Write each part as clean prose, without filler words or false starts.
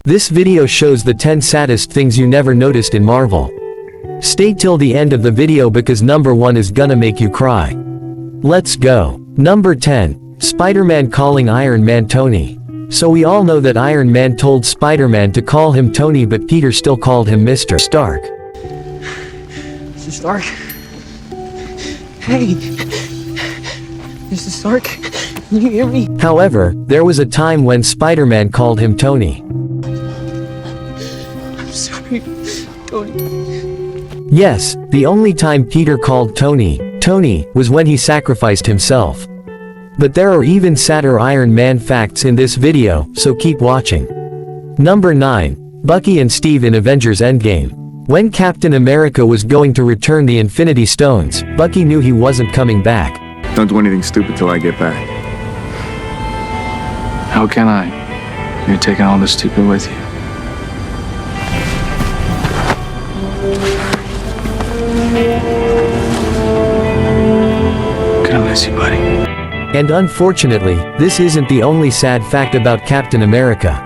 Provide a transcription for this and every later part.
This video shows the 10 saddest things you never noticed in Marvel. Stay till the end of the video because number 1 is gonna make you cry. Let's go. Number 10. Spider-Man calling Iron Man Tony. So we all know that Iron Man told Spider-Man to call him Tony, but Peter still called him Mr. Stark. Mr. Stark? Hey! Mr. Stark? Can you hear me? However, there was a time when Spider-Man called him Tony. I'm sorry, Tony. Yes, the only time Peter called Tony was when he sacrificed himself. But there are even sadder Iron Man facts in this video, so keep watching. Number 9. Bucky and Steve in Avengers Endgame. When Captain America was going to return the Infinity Stones, Bucky knew he wasn't coming back. Don't do anything stupid till I get back. How can I? You're taking all this stupid with you. Gonna miss you, buddy. And unfortunately, this isn't the only sad fact about Captain America.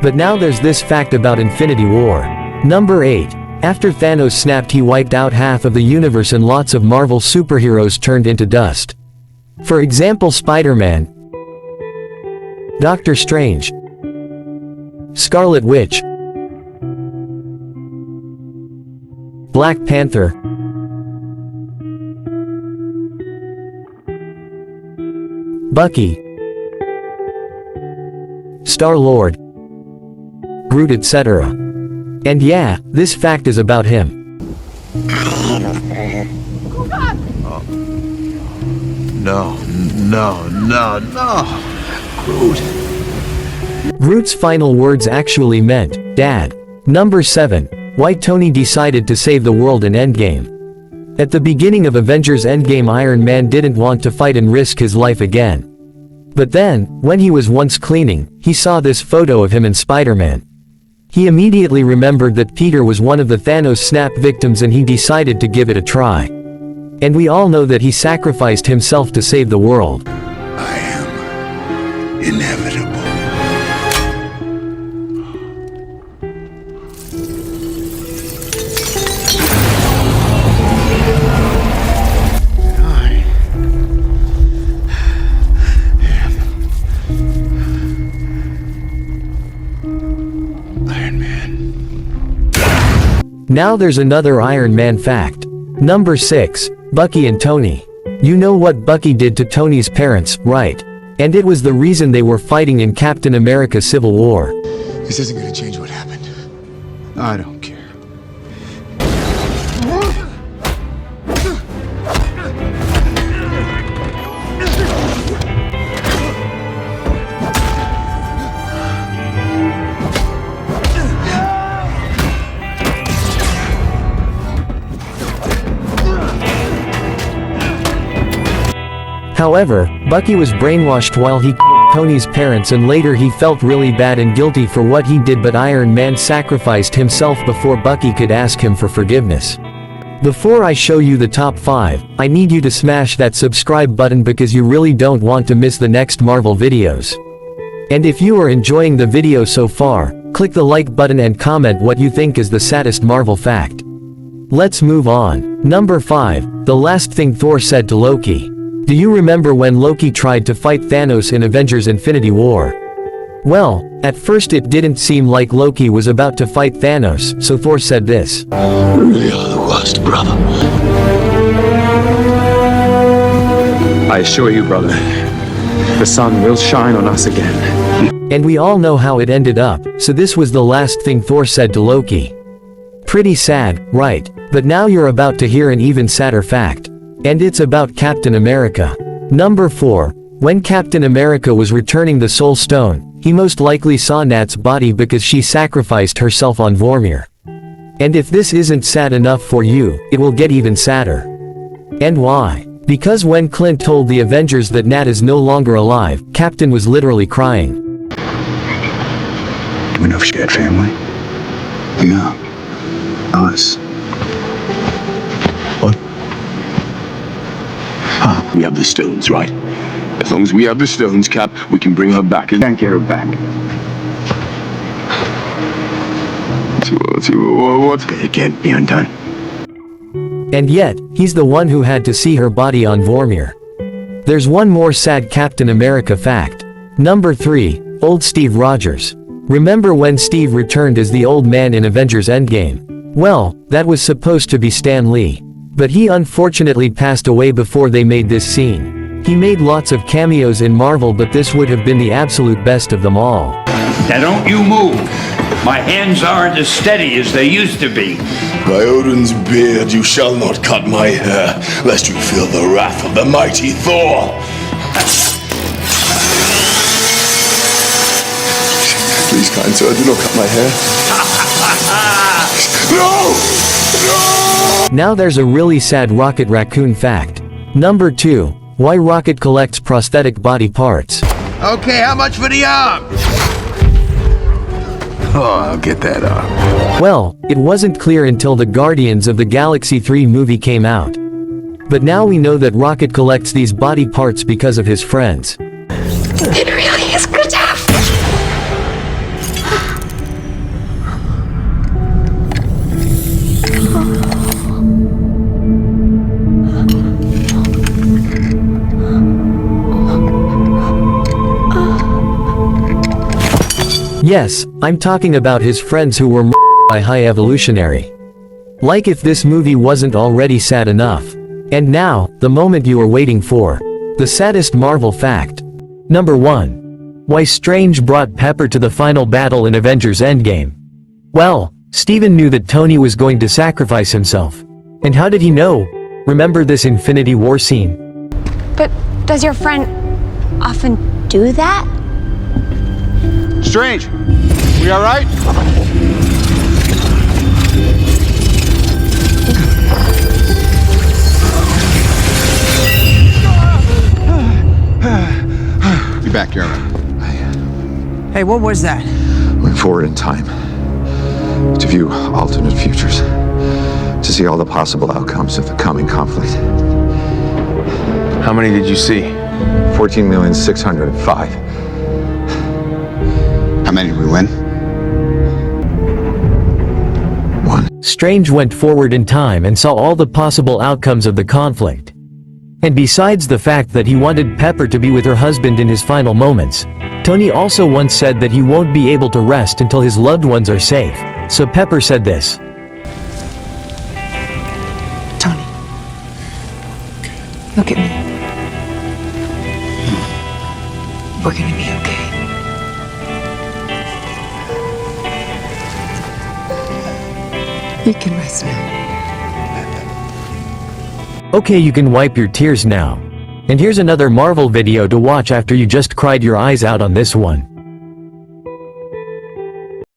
But now there's this fact about Infinity War. Number 8. After Thanos snapped, he wiped out half of the universe and lots of Marvel superheroes turned into dust. For example, Spider-Man, Doctor Strange, Scarlet Witch, Black Panther, Bucky, Star-Lord, Groot, etc. And yeah, this fact is about him. No. Groot. Groot's final words actually meant, Dad. Number 7. Why Tony decided to save the world in Endgame. At the beginning of Avengers Endgame, Iron Man didn't want to fight and risk his life again. But then, when he was once cleaning, he saw this photo of him and Spider-Man. He immediately remembered that Peter was one of the Thanos snap victims and he decided to give it a try. And we all know that he sacrificed himself to save the world. I am inevitable. Now there's another Iron Man fact. Number 6. Bucky and Tony. You know what Bucky did to Tony's parents, right? And it was the reason they were fighting in Captain America Civil War. This isn't gonna change what happened. I don't care. However, Bucky was brainwashed while he killed Tony's parents, and later he felt really bad and guilty for what he did, but Iron Man sacrificed himself before Bucky could ask him for forgiveness. Before I show you the top 5, I need you to smash that subscribe button because you really don't want to miss the next Marvel videos. And if you are enjoying the video so far, click the like button and comment what you think is the saddest Marvel fact. Let's move on. Number 5. The last thing Thor said to Loki. Do you remember when Loki tried to fight Thanos in Avengers Infinity War? Well, at first it didn't seem like Loki was about to fight Thanos, so Thor said this. You really are the worst, brother. I assure you, brother, the sun will shine on us again. And we all know how it ended up, so this was the last thing Thor said to Loki. Pretty sad, right? But now you're about to hear an even sadder fact. And it's about Captain America. Number 4. When Captain America was returning the Soul Stone, he most likely saw Nat's body because she sacrificed herself on Vormir. And if this isn't sad enough for you, it will get even sadder. And why? Because when Clint told the Avengers that Nat is no longer alive, Captain was literally crying. Do we know if she had family? Yeah. Us. What? We have the stones, right? As long as we have the stones, Cap, we can bring her back. Can't get her back. What? It can't be undone. And yet, he's the one who had to see her body on Vormir. There's one more sad Captain America fact. Number 3, old Steve Rogers. Remember when Steve returned as the old man in Avengers Endgame? Well, that was supposed to be Stan Lee. But he unfortunately passed away before they made this scene. He made lots of cameos in Marvel, but this would have been the absolute best of them all. Now don't you move. My hands aren't as steady as they used to be. By Odin's beard, you shall not cut my hair, lest you feel the wrath of the mighty Thor. Please, kind sir, do not cut my hair. No! No! Now there's a really sad Rocket Raccoon fact. Number 2, why Rocket collects prosthetic body parts. Okay, how much for the arm? Oh, I'll get that up. Well, it wasn't clear until the Guardians of the Galaxy 3 movie came out. But now we know that Rocket collects these body parts because of his friends. It really is good to have. Yes, I'm talking about his friends who were by High Evolutionary. Like if this movie wasn't already sad enough. And now, the moment you were waiting for. The saddest Marvel fact. Number 1. Why Strange brought Pepper to the final battle in Avengers Endgame. Well, Steven knew that Tony was going to sacrifice himself. And how did he know? Remember this Infinity War scene? But does your friend often do that? Strange, we all right? Be back, Jeremy. Hey, what was that? Went forward in time to view alternate futures, to see all the possible outcomes of the coming conflict. How many did you see? 14,605,000. How many did we win? 1. Strange went forward in time and saw all the possible outcomes of the conflict. And besides the fact that he wanted Pepper to be with her husband in his final moments, Tony also once said that he won't be able to rest until his loved ones are safe. So Pepper said this. Tony. Look at me. We're gonna be okay. You can rest now. Okay, you can wipe your tears now. And here's another Marvel video to watch after you just cried your eyes out on this one.